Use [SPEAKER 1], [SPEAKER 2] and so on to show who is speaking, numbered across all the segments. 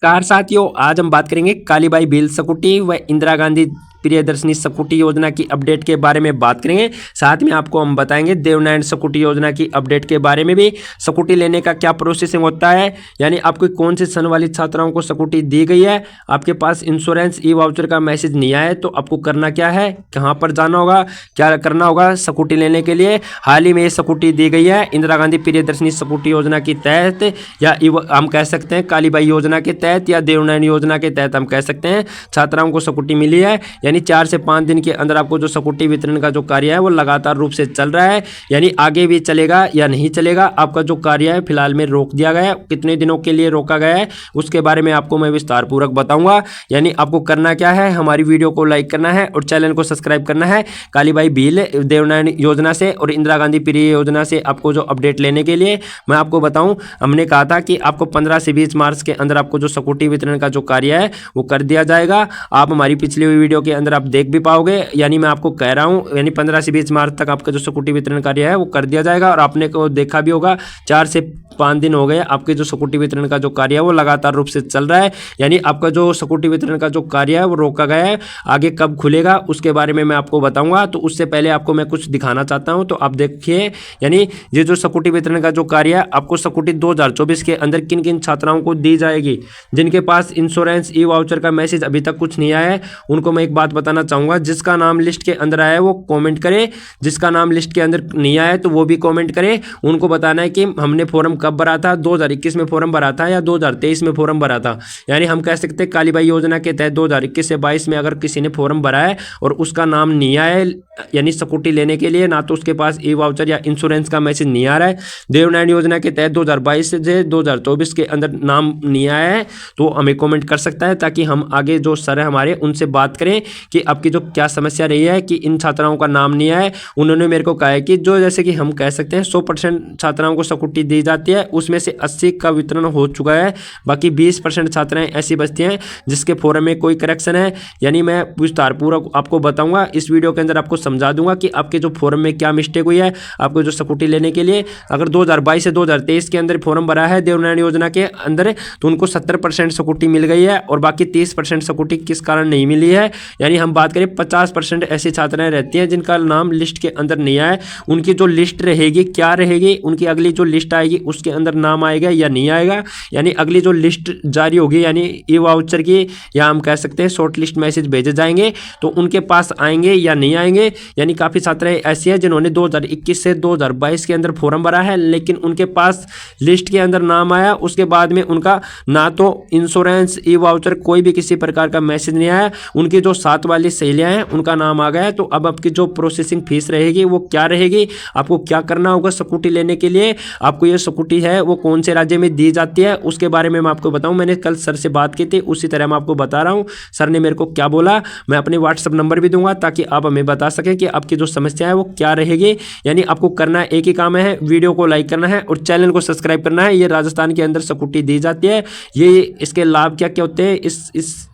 [SPEAKER 1] नमस्कार साथियों, आज हम बात करेंगे कालीबाई भील स्कूटी व इंदिरा गांधी प्रियदर्शनी स्कूटी योजना की अपडेट के बारे में बात करेंगे। साथ में आपको हम बताएंगे देवनारायण स्कूटी योजना की अपडेट के बारे में भी। स्कूटी लेने का क्या प्रोसेसिंग होता है, यानी आपको कौन से सन वाली छात्राओं को स्कूटी दी गई है, आपके पास इंश्योरेंस ई वाउचर का मैसेज नहीं आया तो आपको करना क्या है, कहाँ पर जाना होगा, क्या करना होगा स्कूटी लेने के लिए। हाल ही में ये स्कूटी दी गई है इंदिरा गांधी प्रियदर्शनी स्कूटी योजना के तहत, या हम कह सकते हैं कालीबाई योजना के तहत या देवनारायण योजना के तहत हम कह सकते हैं। छात्राओं को स्कूटी मिली है, यानी 4 से 5 दिन के अंदर आपको जो स्कूटी वितरण का जो कार्य है वो लगातार रूप से चल रहा है, यानी आगे भी चलेगा या नहीं चलेगा। आपका जो कार्य है फिलहाल में रोक दिया गया है, कितने दिनों के लिए रोका गया है उसके बारे में आपको मैं विस्तार पूर्वक बताऊंगा। यानी आपको करना क्या है, हमारी वीडियो को लाइक करना है और चैनल को सब्सक्राइब करना है। कालीबाई भील देवनारायण योजना से और इंदिरा गांधी प्रिय योजना से आपको जो अपडेट लेने के लिए मैं आपको बताऊं, हमने कहा था कि आपको 15 से 20 मार्च के अंदर आपको जो स्कूटी वितरण का जो कार्य है वो कर दिया जाएगा। आप हमारी पिछली हुई वीडियो के अंदर आप देख भी पाओगे, यानी मैं आपको कह रहा हूं, यानी 15 से 20 मार्च तक आपका जो स्कूटी वितरण कार्य है वो कर दिया जाएगा। और आपने को देखा भी होगा 4 से 5 दिन हो गए आपके जो स्कूटी वितरण का जो कार्य है वो लगातार रूप से चल रहा है, यानी आपका जो स्कूटी वितरण का जो कार्य है वो रोका गया है। आगे कब खुलेगा उसके बारे में मैं आपको बताऊंगा, तो उससे पहले आपको मैं कुछ दिखाना चाहता हूं। तो आप देखिए, यानी ये जो स्कूटी वितरण का जो कार्य है, आपको स्कूटी 2024 के अंदर किन किन छात्राओं को दी जाएगी। जिनके पास इंश्योरेंस ई वाउचर का मैसेज अभी तक कुछ नहीं आया है उनको मैं एक बात बताना चाहूंगा, जिसका नाम लिस्ट के अंदर आया है वो कमेंट करे, जिसका नाम लिस्ट के अंदर नहीं आया है तो वो भी कमेंट करे। उनको बताना है कि हमने फॉर्म कब भरा था, 2021 में फॉर्म भरा था या 2023 में फॉर्म भरा था। यानी हम कह सकते हैं कालीबाई योजना के तहत 2021 से 22 में अगर किसी ने फॉर्म भरा है और उसका नाम नहीं आया है, यानी स्कूटी लेने के लिए, ना तो उसके पास ई वाउचर या इंश्योरेंस का मैसेज नहीं आ रहा है, देवनारायण योजना के तहत 2022 से 2024 के अंदर नाम नहीं आया है, तो हमें कमेंट कर सकता है, ताकि हम आगे जो सर है हमारे उनसे बात करें कि आपकी जो क्या समस्या रही है कि इन छात्राओं का नाम नहीं आया है। उन्होंने मेरे को कहा है कि जो जैसे कि हम कह सकते हैं 100% छात्राओं को स्कूटी दी जाती है, उसमें से 80 का वितरण हो चुका है, बाकी 20% छात्राएं ऐसी बचती हैं जिसके फॉर्म में कोई करेक्शन है। यानी मैं विस्तार पूर्वक आपको बताऊंगा इस वीडियो के अंदर, आपको समझा दूंगा कि आपके जो फॉर्म में क्या मिस्टेक हुई है। आपको जो स्कूटी लेने के लिए अगर 2022 से 2023 के अंदर फॉर्म भरा है देवनारायण योजना के अंदर, तो उनको 70% स्कूटी मिल गई है और बाकी 30% स्कूटी किस कारण नहीं मिली है। यानी हम बात करें 50% ऐसी छात्राएं रहती हैं जिनका नाम लिस्ट के अंदर नहीं आया, उनकी जो लिस्ट रहेगी क्या रहेगी, उनकी अगली जो लिस्ट आएगी उसके अंदर नाम आएगा या नहीं आएगा। यानी अगली जो लिस्ट जारी होगी, यानी ई वाउचर की, या हम कह सकते हैं शॉर्ट लिस्ट मैसेज भेजे जाएंगे तो उनके पास आएंगे या नहीं आएंगे। यानी काफ़ी छात्राएं ऐसी हैं जिन्होंने 2021 से 2022 के अंदर फॉर्म भरा है, लेकिन उनके पास लिस्ट के अंदर नाम आया, उसके बाद में उनका ना तो इंश्योरेंस ई वाउचर कोई भी किसी प्रकार का मैसेज नहीं आया। उनकी जो 7 वाली सहेलियां हैं उनका नाम आ गया है। तो अब आपकी जो प्रोसेसिंग फीस रहेगी वो क्या रहेगी, आपको क्या करना होगा स्कूटी लेने के लिए, आपको ये स्कूटी है वो कौन से राज्य में दी जाती है उसके बारे में मैं आपको बताऊं। मैंने कल सर से बात की थी, उसी तरह मैं आपको बता रहा हूं सर ने मेरे को क्या बोला। मैं अपने व्हाट्सएप नंबर भी दूंगा ताकि आप हमें बता सकें कि आपकी जो समस्या है वो क्या रहेगी। यानी आपको करना एक ही काम है, वीडियो को लाइक करना है और चैनल को सब्सक्राइब करना है। ये राजस्थान के अंदर स्कूटी दी जाती है, ये इसके लाभ क्या क्या होते हैं,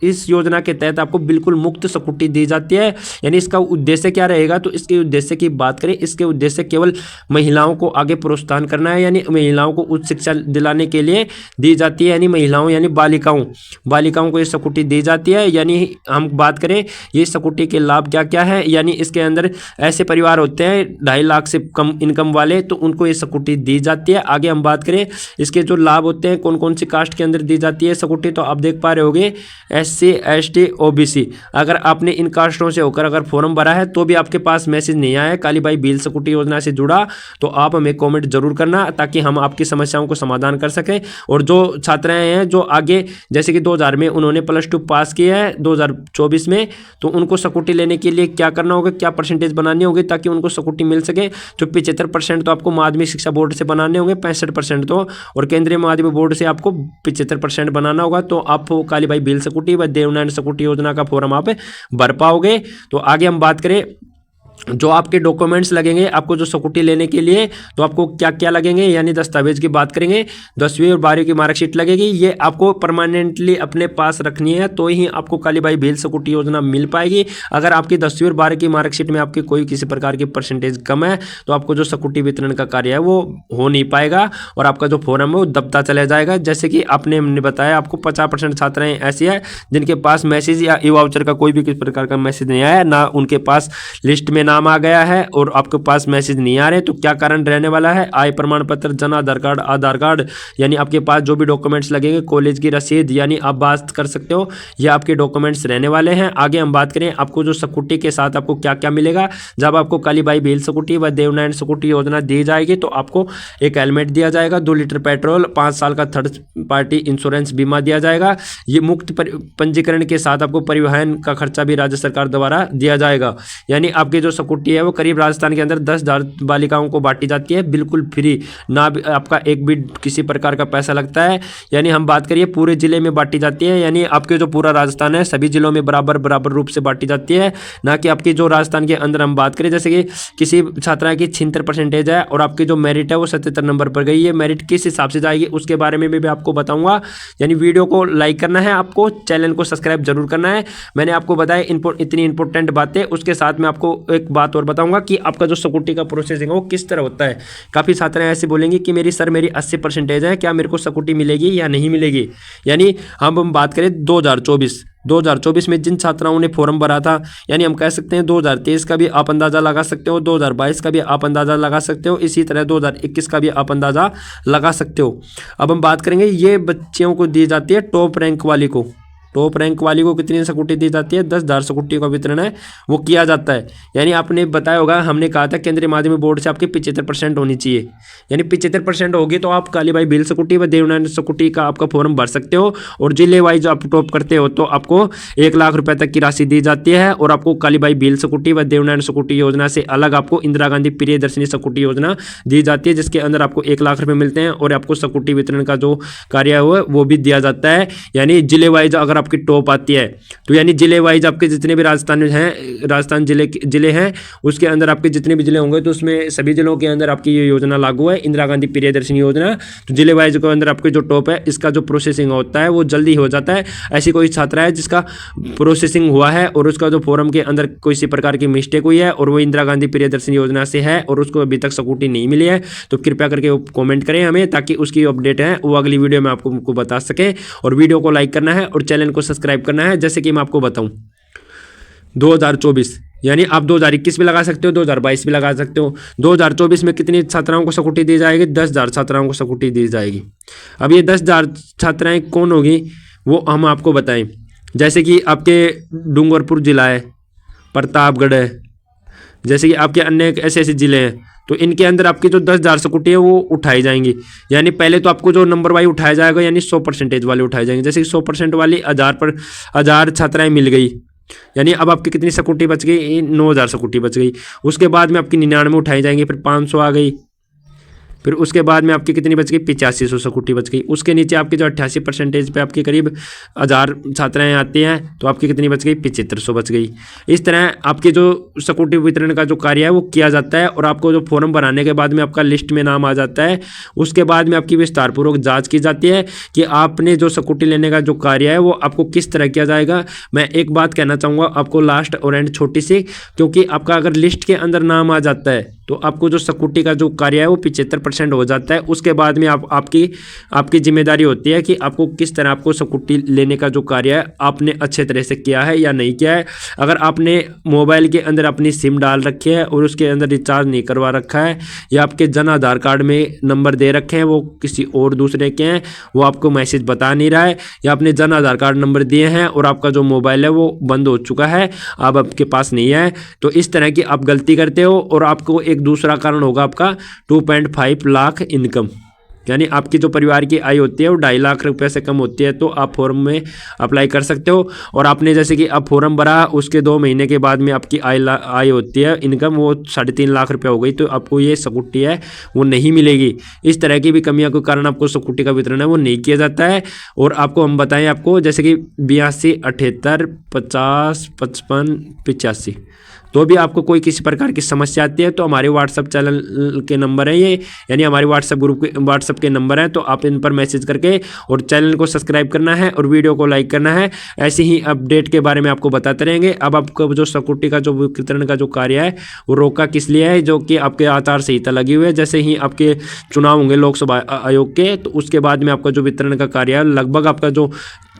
[SPEAKER 1] इस योजना के तहत आपको बिल्कुल मुफ्त स्कूटी दी जाती है। यानी इसका उद्देश्य क्या रहेगा, तो इसके उद्देश्य की बात करें, इसके उद्देश्य केवल महिलाओं को आगे प्रोत्साहन करना है, यानी महिलाओं को उच्च शिक्षा दिलाने के लिए दी जाती है। यानी महिलाओं यानी बालिकाओं को ये स्कूटी दी जाती है। यानी हम बात करें ये स्कूटी के लाभ क्या क्या है, यानी इसके अंदर ऐसे परिवार होते हैं 2.5 लाख से कम इनकम वाले, तो उनको ये स्कूटी दी जाती है। आगे हम बात करें इसके जो लाभ होते हैं कौन कौन सी कास्ट के अंदर दी जाती है स्कूटी, तो आप देख पा रहे होगे SC ST OBC, अगर आपने इन कास्टों से होकर अगर फॉर्म भरा है तो भी आपके पास मैसेज नहीं आया कालीबाई भील स्कूटी योजना से जुड़ा, तो आप हमें कमेंट जरूर करना ताकि हम आपकी समस्याओं को समाधान कर सकें। और जो छात्राएं हैं जो आगे जैसे कि 2000 में उन्होंने +2 पास किया है 2024 में, तो उनको स्कूटी लेने के लिए क्या करना होगा, क्या परसेंटेज बनानी होगी ताकि उनको स्कूटी मिल सके। तो 75% तो आपको माध्यमिक शिक्षा बोर्ड से बनाने होंगे, 65% तो, और केंद्रीय माध्यमिक बोर्ड से आपको 75% बनाना होगा। तो आप कालीबाई भील स्कूटी व देवनारायण स्कूटी योजना का फॉर्म आप भर पाओगे। तो आगे हम बात करें जो आपके डॉक्यूमेंट्स लगेंगे आपको जो स्कूटी लेने के लिए, तो आपको क्या क्या लगेंगे, यानी दस्तावेज की बात करेंगे, 10वीं और 12वीं की मार्कशीट लगेगी। ये आपको परमानेंटली अपने पास रखनी है, तो ही आपको कालीबाई भेल स्कूटी योजना मिल पाएगी। अगर आपकी 10वीं और 12वीं की मार्कशीट में आपकी कोई किसी प्रकार की परसेंटेज कम है, तो आपको जो स्कूटी वितरण का कार्य है वो हो नहीं पाएगा और आपका जो फॉर्म है वो दबता चला जाएगा। जैसे कि आपने बताया, आपको 50% छात्राएं ऐसी है जिनके पास मैसेज या ई वाउचर का कोई भी किसी प्रकार का मैसेज नहीं आया, ना उनके पास लिस्ट में नाम आ गया है और आपके पास मैसेज नहीं आ रहे। तो क्या कारण रहने वाला है? आय प्रमाण पत्र, जन आधार कार्ड, यानी आपके पास जो भी डॉक्यूमेंट्स लगेंगे, कॉलेज की रसीद, यानी आप बात कर सकते हो ये आपके डॉक्यूमेंट्स रहने वाले हैं। आगे हम बात करें आपको जो स्कूटी के साथ आपको क्या क्या मिलेगा। जब आपको कालीबाई भेल स्कूटी व देवनारायण स्कूटी योजना दी जाएगी तो आपको एक हेलमेट दिया जाएगा, 2 लीटर पेट्रोल, 5 साल का थर्ड पार्टी इंश्योरेंस बीमा दिया जाएगा। ये मुक्त पंजीकरण के साथ आपको परिवहन का खर्चा भी राज्य सरकार द्वारा दिया जाएगा। यानी आपकी जो स्कूटी है वो करीब राजस्थान के अंदर 10,000 बालिकाओं को बांटी जाती है, बिल्कुल फ्री, ना आपका एक भी किसी प्रकार का पैसा लगता है। यानी हम बात करिए पूरे जिले में बांटी जाती है, यानी आपके जो पूरा राजस्थान है सभी जिलों में बराबर रूप से बांटी जाती है, ना कि आपकी जो राजस्थान के अंदर हम बात करें जैसे कि किसी छात्रा की 76% है और आपकी जो मेरिट है वो 77 नंबर पर गई है। मेरिट किस हिसाब से जाएगी उसके बारे में भी आपको बताऊंगा। यानी वीडियो को लाइक करना है, आपको चैनल को सब्सक्राइब जरूर करना है। मैंने आपको बताया इतनी इंपॉर्टेंट बातें, उसके साथ में आपको एक बात और बताऊंगा कि आपका जो स्कूटी का प्रोसेसिंग है वो किस तरह होता है। काफ़ी छात्र ऐसे बोलेंगे कि मेरी 80% है, क्या मेरे को स्कूटी मिलेगी या नहीं मिलेगी। यानी हम बात करें 2024 में जिन छात्राओं ने फॉर्म भरा था, यानी हम कह सकते हैं 2023 का भी आप अंदाज़ा लगा सकते हो, 2022 का भी आप अंदाज़ा लगा सकते हो, इसी तरह 2021 का भी आप अंदाज़ा लगा सकते हो। अब हम बात करेंगे ये बच्चियों को दी जाती है टॉप रैंक वाली को कितनी स्कूटी दी जाती है? 10,000 स्कूटी का वितरण है वो किया जाता है। यानी आपने बताया होगा, हमने कहा था केंद्रीय माध्यमिक बोर्ड से आपकी 75% होनी चाहिए, यानी 75% होगी तो आप कालीबाई भेल स्कूटी व देवनारायण स्कूटी का आपका फॉर्म भर सकते हो। और जिले वाइज आप टॉप करते हो तो आपको 1 लाख रुपए तक की राशि दी जाती है। और आपको कालीबाई भेल स्कूटी व देवनारायण स्कूटी योजना से अलग आपको इंदिरा गांधी प्रियदर्शनी स्कूटी योजना दी जाती है, जिसके अंदर आपको 1 लाख रुपए मिलते हैं और आपको स्कूटी वितरण का जो कार्य है वो भी दिया जाता है। यानी जिले वाइज अगर आपकी टॉप आती है तो यानी जिले वाइज आपके जितने भी राजस्थान जिले हैं उसके अंदर आपके जितने भी जिले होंगे तो उसमें सभी जिलों के अंदर आपकी ये योजना लागू है, इंदिरा गांधी प्रियदर्शनी योजना। तो जिले वाइज के अंदर आपके जो टॉप है इसका जो प्रोसेसिंग होता है वो जल्दी हो जाता है। ऐसी कोई छात्रा है जिसका प्रोसेसिंग हुआ है और उसका जो फॉर्म के अंदर किसी प्रकार की मिस्टेक हुई है और वो इंदिरा गांधी प्रियदर्शनी योजना से है और उसको अभी तक स्कूटी नहीं मिली है, तो कृपया करके कॉमेंट करें हमें, ताकि उसकी अपडेट है वो अगली वीडियो में आपको बता सकें। और वीडियो को लाइक करना है और चैनल को सब्सक्राइब करना है। जैसे कि मैं आपको बताऊं 2024 यानी आप 2021 भी लगा सकते हो, 2022 भी लगा सकते हो। 2024 में कितनी छात्राओं को स्कूटी दी जाएगी? 10,000 छात्राओं को स्कूटी दी जाएगी। अब ये 10,000 छात्राएं कौन होगी वो हम आपको बताएं। जैसे कि आपके डूंगरपुर जिला है, प्रतापगढ़ है, जैसे कि आपके अन्य ऐसे जिले हैं, तो इनके अंदर आपकी जो 10,000 स्कूटी है वो उठाई जाएंगी। यानी पहले तो आपको जो नंबर वाइज उठाया जाएगा, यानी 100% वाले उठाए जाएंगे। जैसे कि 100% वाली 1000 छात्राएं मिल गई, यानी अब आपकी कितनी स्कूटी बच गई? 9,000 स्कूटी बच गई। उसके बाद में आपकी 99 उठाई जाएंगी, फिर 500 आ गई, फिर उसके बाद में आपकी कितनी बच गई? 8500 स्कूटी बच गई। उसके नीचे आपकी जो 88% पे आपकी करीब 1000 छात्राएं आती हैं तो आपकी कितनी बच गई? 7500 बच गई। इस तरह आपके जो स्कूटी वितरण का जो कार्य है वो किया जाता है और आपको जो फॉर्म भराने के बाद में आपका लिस्ट में नाम आ जाता है। उसके बाद में आपकी विस्तारपूर्वक जाँच की जाती है कि आपने जो स्कूटी लेने का जो कार्य है वो आपको किस तरह किया जाएगा। मैं एक बात कहना चाहूँगा आपको लास्ट और एंड छोटी सी, क्योंकि आपका अगर लिस्ट के अंदर नाम आ जाता है तो आपको जो स्कूटी का जो कार्य है वो 75% हो जाता है। उसके बाद में आपकी जिम्मेदारी होती है कि आपको किस तरह आपको स्कूटी लेने का जो कार्य है आपने अच्छे तरह से किया है या नहीं किया है। अगर आपने मोबाइल के अंदर अपनी सिम डाल रखी है और उसके अंदर रिचार्ज नहीं करवा रखा है, या आपके जन आधार कार्ड में नंबर दे रखे हैं वो किसी और दूसरे के हैं, वो आपको मैसेज बता नहीं रहा है, या आपने जन आधार कार्ड नंबर दिए हैं और आपका जो मोबाइल है वो बंद हो चुका है, अब आपके पास नहीं है, तो इस तरह की आप गलती करते हो। और आपको एक दूसरा कारण होगा आपका 2.5 लाख इनकम, यानी आपकी जो परिवार की आय होती है वो 2.5 लाख रुपए से कम होती है, तो आप फॉर्म में अप्लाई कर सकते हो। और आपने जैसे कि आप फॉर्म भरा उसके 2 महीने के बाद में आपकी आय होती है इनकम वो 3.5 लाख रुपये हो गई, तो आपको ये स्कूटी है वो नहीं मिलेगी। इस तरह की भी कमियों के कारण आपको स्कूटी का वितरण है वो नहीं किया जाता है। और आपको हम बताएं आपको जैसे कि 82, 78, 50, 55, 85, तो भी आपको कोई किसी प्रकार की समस्या आती है तो हमारे व्हाट्सअप चैनल के नंबर है ये, यानी हमारे व्हाट्सअप ग्रुप के व्हाट्सअप के नंबर है, तो आप इन पर मैसेज करके और चैनल को सब्सक्राइब करना है और वीडियो को लाइक करना है। ऐसे ही अपडेट के बारे में आपको बताते रहेंगे। अब आपको जो सिक्योरिटी का जो वितरण का जो कार्य है वो रोका किस लिए है, जो कि आपके आचार संहिता लगी हुई है। जैसे ही आपके चुनाव होंगे लोकसभा आयोग के, तो उसके बाद में आपका जो वितरण का कार्य है लगभग आपका जो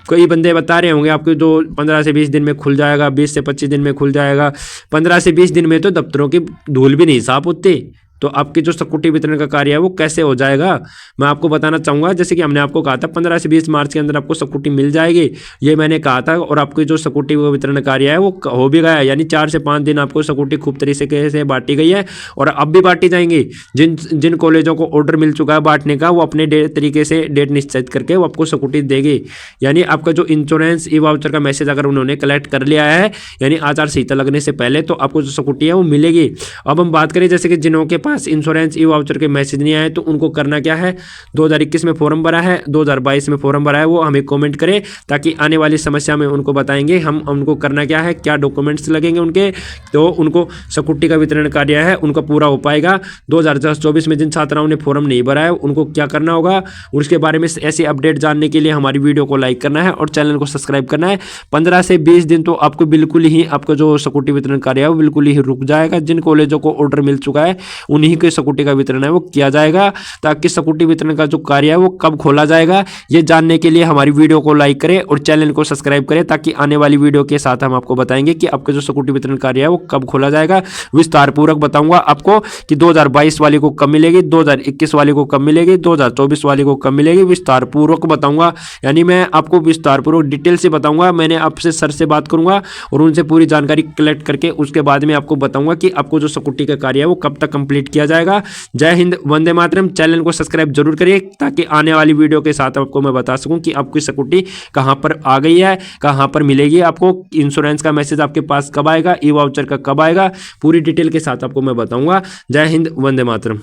[SPEAKER 1] कई बंदे बता रहे होंगे आपके जो 15 से 20 दिन में खुल जाएगा, 20 से 25 दिन में खुल जाएगा। 15 से 20 दिन में तो दफ्तरों की धूल भी नहीं साफ होती, तो आपकी जो सिक्योरिटी वितरण का कार्य है वो कैसे हो जाएगा, मैं आपको बताना चाहूँगा। जैसे कि हमने आपको कहा था 15 से 20 मार्च के अंदर आपको सिक्योरिटी मिल जाएगी, ये मैंने कहा था, और आपकी जो सिक्योरिटी वितरण कार्य है वो हो भी गया है। यानी 4 से 5 दिन आपको सिक्योरिटी खूब तरीके से बांटी गई है और अब भी बांटी जाएंगी। जिन कॉलेजों को ऑर्डर मिल चुका है बांटने का, वो अपने तरीके से डेट निश्चित करके वो आपको सिक्योरिटी देगी। यानी आपका जो इंश्योरेंस ई वाउचर का मैसेज अगर उन्होंने कलेक्ट कर लिया है, यानी आचार संहिता लगने से पहले, तो आपको जो सिक्योरिटी है वो मिलेगी। अब हम बात करें जैसे कि जिनों के इंश्योरेंस ई वाउचर के मैसेज नहीं आए, तो उनको करना क्या है, 2021 में फॉर्म भरा है, 2022 में फॉर्म भरा है, वो हमें कमेंट करें ताकि आने वाली समस्या में उनको बताएंगे हम उनको करना क्या है, क्या डॉक्यूमेंट्स लगेंगे उनके, तो उनको सिक्योरिटी का वितरण कार्य है उनका पूरा हो पाएगा। 2024 में जिन छात्राओं ने फॉर्म नहीं भरा है उनको क्या करना होगा, उसके बारे में ऐसी अपडेट जानने के लिए हमारी वीडियो को लाइक करना है और चैनल को सब्सक्राइब करना है। 15 से 20 दिन तो आपको बिल्कुल ही आपका जो सिक्योरिटी वितरण कार्य है वो बिल्कुल ही रुक जाएगा। जिन कॉलेजों को ऑर्डर मिल चुका है उन्हीं के सिक्योरिटी का वितरण है वो किया जाएगा, ताकि सिक्योरिटी वितरण का जो कार्य है वो कब खोला जाएगा ये जानने के लिए हमारी वीडियो को लाइक करें और चैनल को सब्सक्राइब करें, ताकि आने वाली वीडियो के साथ हम आपको बताएंगे कि आपका जो सिक्योरिटी वितरण कार्य है वो कब खोला जाएगा। विस्तार पूर्वक बताऊंगा आपको कि 2022 वाले को कब मिलेगी, 2021 वाले को कब मिलेगी, 2024 वाले को कब मिलेगी, विस्तार पूर्वक बताऊंगा। यानी मैं आपको विस्तार पूर्वक डिटेल से बताऊंगा। मैंने आपसे सर से बात करूंगा और उनसे पूरी जानकारी कलेक्ट करके उसके बाद में आपको बताऊंगा कि आपको जो सिक्योरिटी का कार्य है वो कब तक कंप्लीट किया जाएगा। जय हिंद, वंदे मातरम। चैनल को सब्सक्राइब जरूर करिए ताकि आने वाली वीडियो के साथ आपको मैं बता सकूं कि आपकी सिक्योरिटी कहां पर आ गई है, कहां पर मिलेगी, आपको इंश्योरेंस का मैसेज आपके पास कब आएगा, ई वाउचर का कब आएगा, पूरी डिटेल के साथ आपको मैं बताऊंगा। जय हिंद, वंदे मातरम।